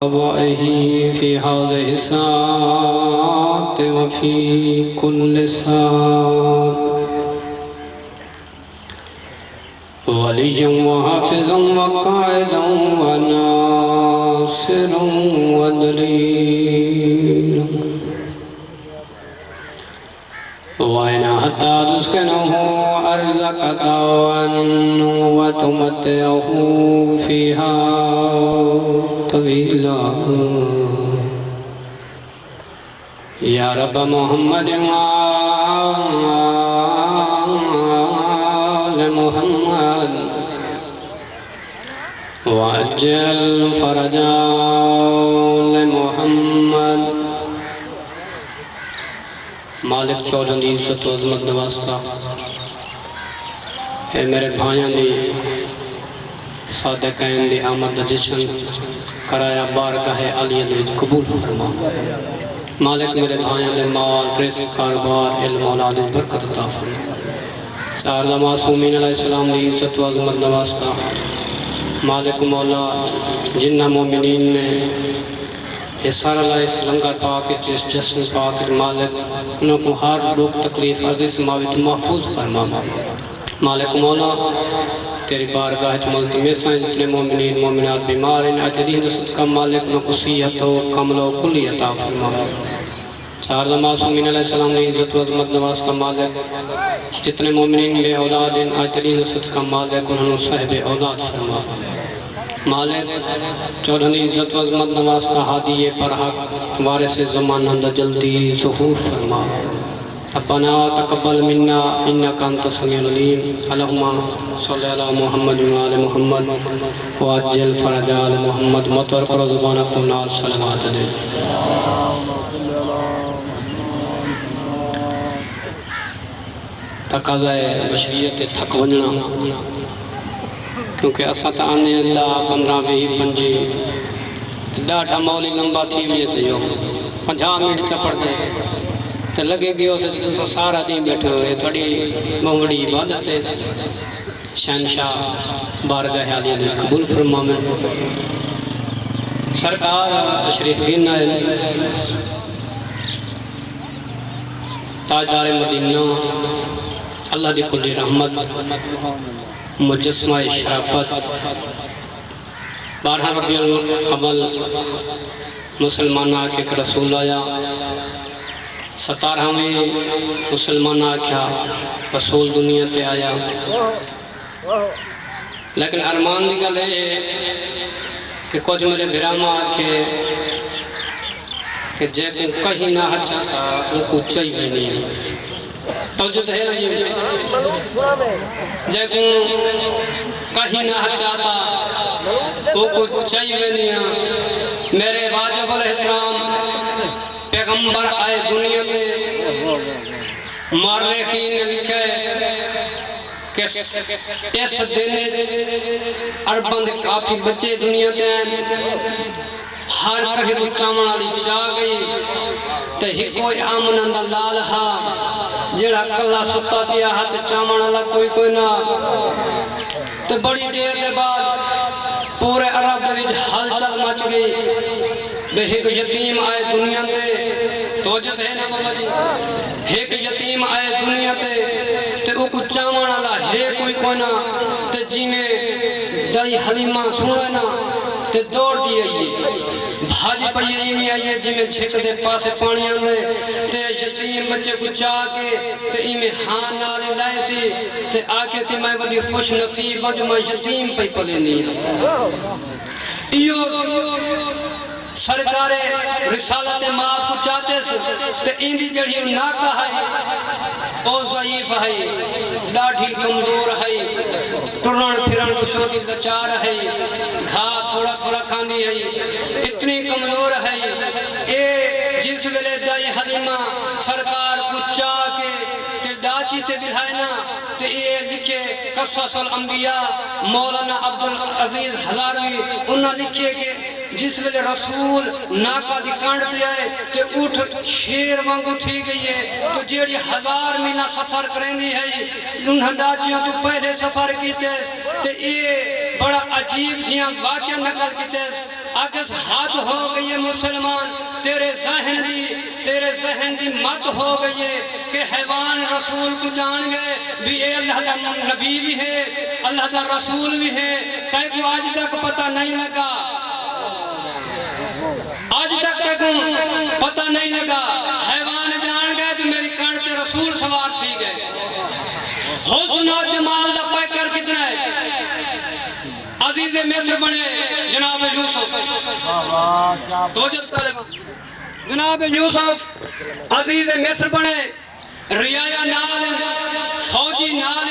وإه في هذه الساعة وفي كل ساعة وليا وحافظا وقائدا وناصرا ودليلا وإن حتى تسكنه أرزقك طوعا وتمتعه فيها طويلا يا رب محمد وآل محمد وعجل فرجا لمحمد مالک چودھن دی عزت و عظمت واسطہ اے میرے بھائیاں دی صادقین دی آمد جشن کرایا بارگاہ علی دی قبول فرما مالک میرے بھائیاں دے مال رزق کاروبار علم اولاد برکت عطا فرما سارا معصومین علیہ السلام دی عزت و عظمت واسطہ مالک مولا جنہ مومنین نے یہ سارا اللہ اس لنگر پاک جس جشن پاک مالک انہوں کو ہر دکھ تکلیف عرض سماوت محفوظ فرما مالک مولا تیری بارگاہ ملتی میں سائن جتنے مومنین مومنات بیمار ہیں اجرین صدقہ مالک انہوں کو صحت و کمل و کلی عطا فرما سارا معصومین علیہ السلام نے عزت و عظمت واسطہ مالک جتنے مومنین بے اولاد ہیں اجرین صدقہ مالک انہوں صاحب اولاد فرما مالک چودھنی عزت و عظمت واسطہ حادی پر حق وارث زمانہ دا جلدی ظہور فرما ربنا تقبل منا انك انت السميع العليم اللهم صل على محمد وعلى محمد وعجل فرج آل محمد مطور کرو زبانہ کو نال صلوات دے تقاضا بشریت تھک ونجنا کیونکہ اساں تا آنے اللہ 15 20 25 ڈاٹا مولی لمبا تھی ویے تے 50 منٹ چپڑ دے تے لگے گئے ہوتے تو سارا دن بیٹھے ہوئے تھوڑی بہوڑی عبادت ہے شہنشاہ بارگاہ عالیہ نے قبول فرما میں سرکار تشریف گھن ہے تاجدار مدینہ اللہ دی کلی رحمت مجسمہ شرافت 12 ربیع الاول مسلمان آکے کہ رسول آیا 17 میں مسلمان آکھا رسول دنیا تے آیا لیکن ارمان دی گل ہے کہ کچھ میرے برامہ آکھے کہ جے کو کہیں نہ چاہتا ان کو چاہیے نہیں توجہ ہے جے کو کہیں نہ چاہتا وہ کو چاہیے نہیں میرے واجب الاحترام پیغمبر آئے دنیا میں مورخین نے لکھے کہ اس دن اربند کافی بچے دنیا کے ہر کہیں تو چامن والی چاہ گئی تو ہی کوئی آمنند لال ہا جڑا کلا ستا پیا ہاتھ چامن والا کوئی نہ تو بڑی دیر کے بعد پورے عرب دے وچ ہلچل مچ گئی بے ایک یتیم آئے دنیا تے توجہ ہے نا بابا جی ایک یتیم آئے دنیا تے او کو چاون والا ہے کوئی نہ تے جیویں دائی حلیمہ سنے نا تے دوڑ دی آئیے بھاج پئی نہیں آئیے جیویں جھک دے پاسے پانی آندے تے یتیم بچے کو چاہ کے تے ایویں ہاں نال لائے سی تے آ کے تے میں بڑی خوش نصیب جو میں یتیم پئی پلے نہیں سرکار رسالت ماں کو چاہتے سے تو اندی جڑی نہ کہا ہے او ضعیف ہے ڈاڑھی کمزور ہے ٹرن پھرن کو شوقی لچار ہے گھا تھوڑا تھوڑا کھانی ہے اتنی کمزور ہے اے جس ویلے دائی حلیمہ سرکار کو چاہ کے داچی سے بلھائے نا تو یہ لکھے قصص الانبیاء مولانا عبدالعزیز ہزاروی انہاں لکھے کہ جس ویلے رسول ناکا دی کانڈ تے آئے تے اٹھ شیر وانگو تھی گئی ہے تو جیڑی 1000 میلہ سفر کریں دی ہے انہاں داچیاں تو پہلے سفر کیتے تے یہ بڑا عجیب جیاں واقعہ نقل کیتے اگر حد ہو گئی ہے مسلمان تیرے ذہن دی مت ہو گئی ہے کہ حیوان رسول کو جان گئے بھی اے اللہ کا نبی بھی ہے اللہ کا رسول بھی ہے تے کو آج تک پتہ نہیں لگا آج تک پتہ نہیں لگا حیوان جان گئے تو میری کان تے رسول سوار تھی گئے حسن و جمال دا پیکر کتنا ہے عزیز مصر بنے جناب یوسف جناب یوسف عزیز مصر بنے ریایا نال فوجی نال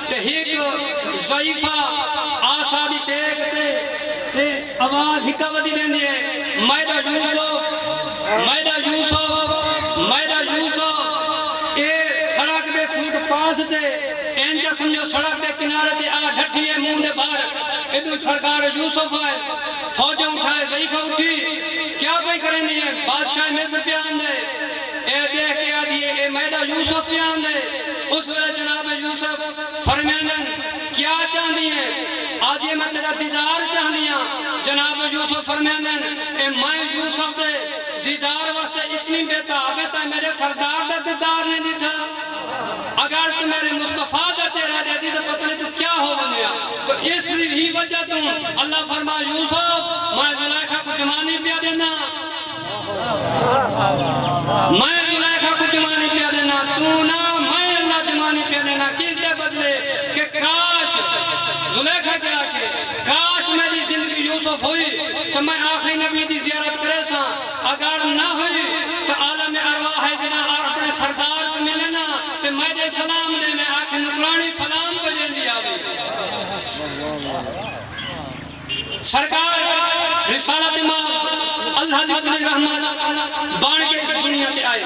تحیق ضعیفہ آسادی تے آواز ہکا ودی دیں دیئے میدہ یوسف اے سڑک دے فوٹ پاس دے انجا سمجھو سڑک دے کنارے دے آ ڈھٹھیے مون دے باہر ادھو سرکار یوسف آئے فوجیں اٹھائے ضعیفہ اٹھی کیا بھائی کریں دیئے بادشاہ مصر پیان دے اے دیکھ کے آدھیے اے میدہ یوسف پیان دے اس وقت جناب یوسف فرمینن کیا چاہن دیئے آدھیے میں تیرا دیدار چاہن دیا جناب یوسف فرمینن اے میں یوسف دے دیدار واسطے اتنی بیتا میرے سردار دا دیدار نہیں دیتا اگر تو میرے مصطفیٰ دا چہرہ دے دی تو پتہ نہیں تو کیا ہو بنیا تو اس ہی وجہ تم اللہ فرما یوسف میں زلیخا کو جمانی پیا دینا میں زلیخا کو جمانی پیا دینا تو نہ میں اللہ جمانی پیا دینا کس دے بدلے کہ کاش زلیخا کیا کہ کاش میری زندگی یوسف ہوئی تو میں آخری نبی دی زیارت کرے سا اگر نہ ہوئی تو عالم ارواح ہے جنا اپنے سردار کو ملے نا تو میں دے سلام دے میں آخر نکرانی سلام کو جن دیا بھی سرکار رسالت امام اللہ دی رحمت بان کے اس دنیا سے آئے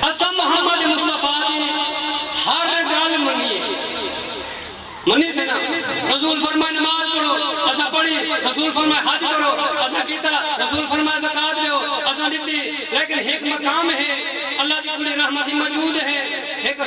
اچھا محمد مصطفیٰ دی ہر گل منی سے نا رسول فرمائے نماز پڑھو اچھا پڑھی رسول فرمائے حج کرو اچھا کیتا رسول فرمائے زکاة دیو اچھا دیتی لیکن ایک مقام ہے اللہ کی کلی رحمت موجود ہے ایک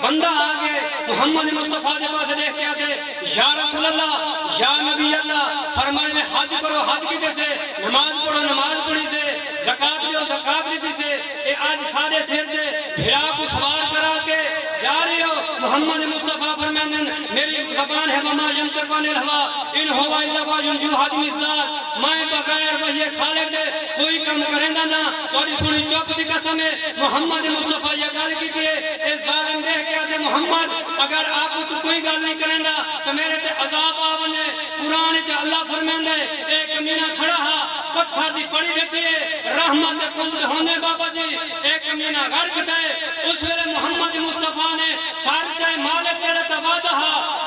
بندہ آگے محمد مصطفیٰ کے پاس دیکھ کے آتے یا رسول اللہ یا نبی اللہ فرمائے میں حج کرو حج کی جیسے نماز پڑھو نماز پڑھی سے زکاة دیو زکاة دیتی سے اے آج سارے پھر دے بھیڑا کو سوار کرا کے جا رہے ہو محمد مصطفیٰ فرمائے میری زبان ہے وما ینطقان الہوا ان ہوا الا واحد یوحی مصداق میں بغیر وحی خالق دے کوئی کم کریں گا نہ اور سنی چوپ دی قسم ہے محمد مصطفیٰ یہ گل کی کہ اے ظالم دیکھ کے آتے محمد اگر آپ تو کوئی گل نہیں کریں گا تو میرے تے عذاب آونے قرآن چ اللہ فرمائے ایک کمینہ کھڑا ہے پتھر دی پڑی رہتی ہے رحمت کل ہونے بابا جی ایک کمینہ غرق دے اس ویلے محمد مصطفیٰ نے سارے مالک تیرے تبادہ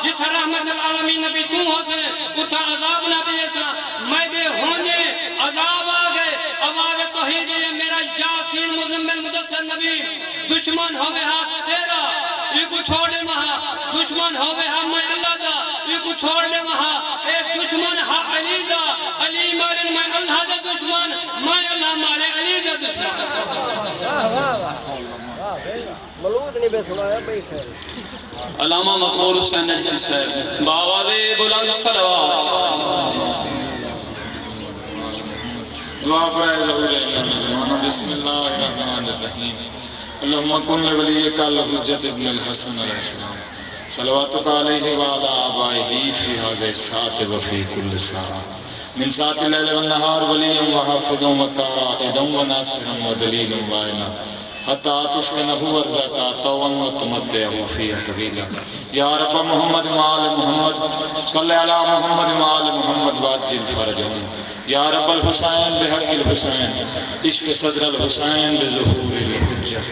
جتھا رحمت العالمین نبی تو ہوتے اتھا عذاب نہ بھی ایسا میں دے ہونے عذاب آگئے اب آگے توحید یہ میرا یاسین مزمل مدثر نبی دشمن ہوئے ہاں تیرا یہ کو چھوڑے وہاں دشمن ہوئے ہاں میں اللہ دا یہ کو چھوڑے وہاں اے دشمن ہاں علی دا علی مارن میں اللہ دا دشمن میں اللہ مارے علی دا دشمن ملوت نہیں بے سنایا بھئی خیر علامہ مقبول حسین نجفی صاحب بآواز بلند صلوات دعا پڑھے ضرور ہے بسم اللہ الرحمن الرحیم اللہم کن لولیک الحجت ابن الحسن علیہ السلام صلواتک علیہ وعلا آبائیہ فی هذه الساعة وفی کل ساعة من ساعة الليل والنهار وليا وحافظا وقائدا وناصرا ودليلا وعينا حتى تسكنه ورزقا طوعا وتمتعه فيها طويلا يا رب محمد وآل محمد صل على محمد وآل محمد وعجل فرجهم يا رب الحسين بحق الحسين اشف صدر الحسين بظهور الحجة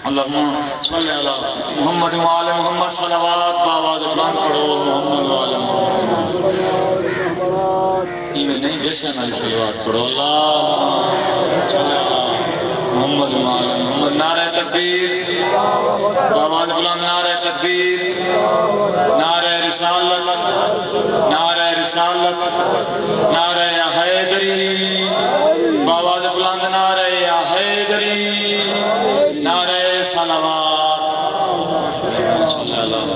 اللهم صل على محمد وآل محمد صلوات بآواز بلند پڑھو محمد وآل محمد ایمیں نہیں جیسے ہماری صلوات پڑھو اللہ صلی اللہ محمد وآل محمد نعرہ تکبیر بآواز بلند نعرہ تکبیر نعرہ رسالت نعرہ رسالت نعرہ حیدری بآواز بلند نعرہ حیدری نعرہ صلوات صلی اللہ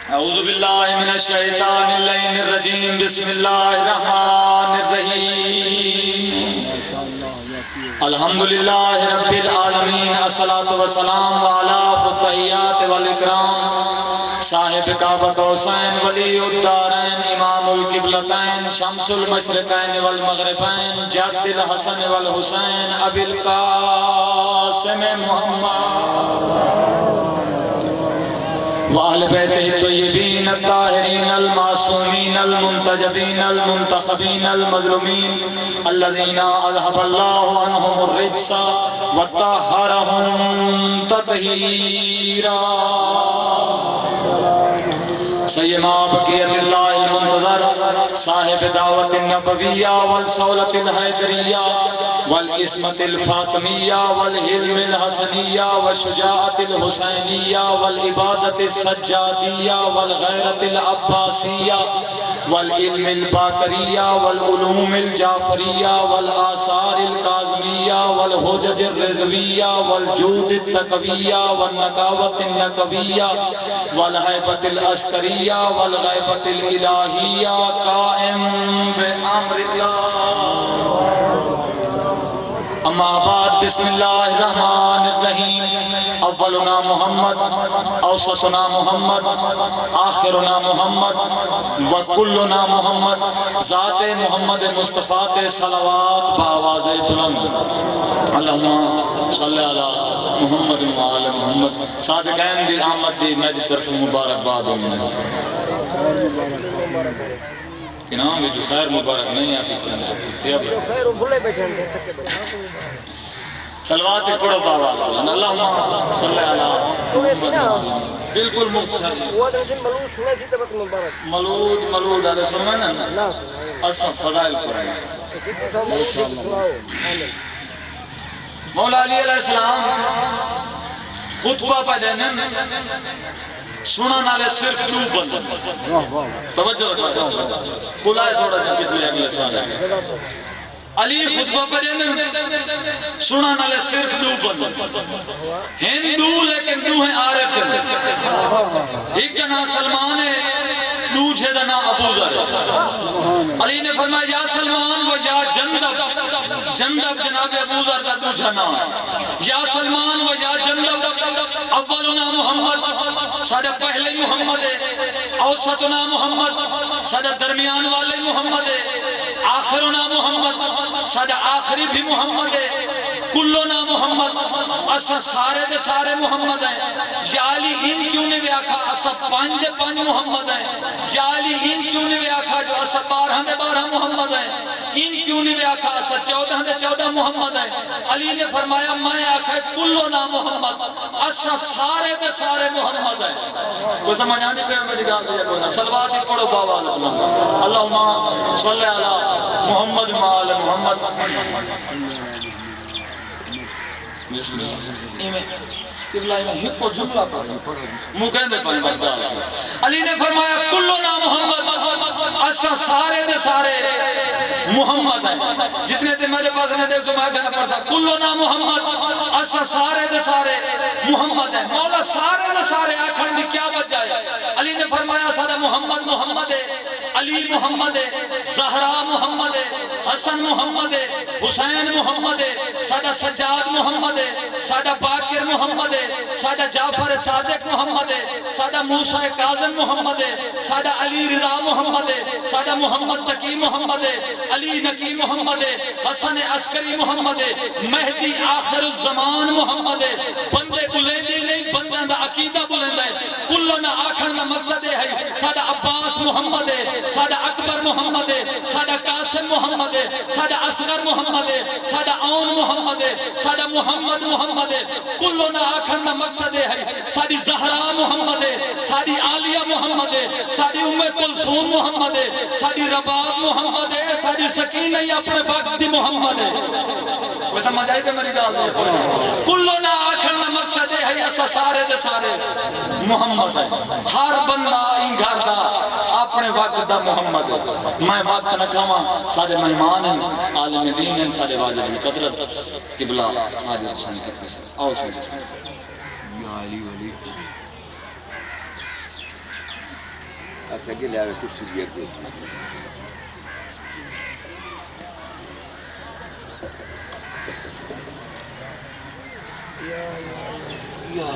اعوذ باللہ الشیطان اللعین الرجیم بسم اللہ الرحمن الرحیم الحمدللہ رب العالمین الصلاة والسلام علی التحیات والاکرام صاحب کعبۃ حسین ولی الدارین امام القبلتین شمس المشرقین والمغربین جد الحسن والحسین ابی القاسم محمد وآل بیتہ الطیبین الطاہرین المعصومین المنتجبین المنتخبین المظلومین الذین اذهب اللہ عنہم الرجس وطہرہم تطہیرا سیما بقیت اللہ المنتظر صاحب دعوت النبویہ والصولت الحیدریہ والعصمت الفاطمیہ والحلم الحسنیہ والشجاعت الحسینیہ والعبادت السجادیہ والغیرت العباسیہ والعلم الباقریہ والعلوم الجعفریہ والآثار القاظمیہ والحجج الرضویہ والجود التقویہ والنقاوت النقویہ والحیبت العسکریہ والغیبت الالہیہ قائم بامر اللہ اما بعد بسم اللہ الرحمن الرحیم اولنا محمد اوسطنا محمد آخرنا محمد وکلنا محمد ذات محمد مصطفیٰ تے صلوات بآواز بلند اللہم صلی علی محمد وعلی محمد صادقین دی آمد دی میری طرف مبارک باد کہ نام بھی جو خیر مبارک نہیں آتی خیر بھولے بیٹھے صلوات پڑھو بابا اللہم صلی علی بالکل مختصر ملود علیہ السلام نا اصلا فضائل قرآن مولا علی علیہ السلام خطبہ پہ دینے سنن والے صرف کیوں بند توجہ رکھو بلائے تھوڑا سا پچھلے اگلے سال علی خطبہ پڑھے سنن والے صرف کیوں بند ہندو لیکن کیوں ہیں عارف ایک کا نام سلمان ہے دوسرے کا نام ابو ذر علی نے فرمایا یا سلمان و یا جندب جندب جناب ابو ذر کا دوسرا نام یا سلمان و یا جندب اولنا محمد سادہ پہلے محمد ہے اوسطنا محمد سادہ درمیان والے محمد ہے آخرنا محمد سادہ آخری بھی محمد ہے کلنا محمد اسا سارے دے سارے محمد ہیں یا علی ان کیوں نے بھی آکھا اسا پانچ دے پانچ محمد ہیں یا علی ان کیوں نے بھی آکھا جو اسا 12 دے 12 محمد ہیں ان کیوں نے بھی آکھا اسا 14 دے 14 محمد ہیں علی نے فرمایا میں آکھا کلنا محمد اسا سارے دے سارے محمد ہیں وہ سمجھ آنے پہ میری گال دیا کوئی نا صلوات ہی پڑھو بابا اللہم صلی علی محمد مال محمد بسم اللہ علی نے فرمایا کلنا محمد اسا سارے دے سارے محمد ہیں جتنے دے میرے پاس نے دیکھ سمائے گھنا پڑتا کلنا محمد اسا سارے دے سارے محمد ہیں مولا سارے دے سارے آکھن بھی کیا بچ جائے علی نے فرمایا سارا محمد محمد ہے علی محمد ہے زہرا محمد ہے حسن محمد ہے حسین محمد ہے سادہ سجاد محمد ہے سادہ باقر محمد ہے سادہ جعفر صادق محمد ہے سادہ موسیٰ کاظم محمد ہے سادہ علی رضا محمد ہے سادہ محمد تقی محمد ہے علی نقی محمد ہے حسن عسکری محمد ہے مہدی آخر الزمان محمد ہے بندے بلندے نہیں بندے دا عقیدہ بلند ہے کلنا آخر دا مقصد ہے سادہ عباس محمد ہے سادہ اکبر محمد ہے سادہ قاسم محمد ہے سادہ اصغر محمد ہے سادہ اون محمد ہے سادہ محمد محمد ہے کلنا آخر دا مقصد ہے سادی زہرا محمد ہے سادی عالیہ محمد ہے سادی ام کلثوم محمد ہے سادی رباب محمد ہے سادی سکینہ اپنے وقت محمد ہے وہ سمجھ آئی کہ میری گال ہے کلنا آخر دا مقصد ہے ایسا سارے دے سارے محمد ہے ہر بندہ ان گھر دا اپنے وقت دا محمد ہے میں وقت نہ کھاواں سارے مہمان ہیں عالم دین ہیں سارے واجب قدرت قبلہ حاجی حسین کے پیسے آؤ سن یا علی ولی اچھا کہ لے کچھ چیز کو یا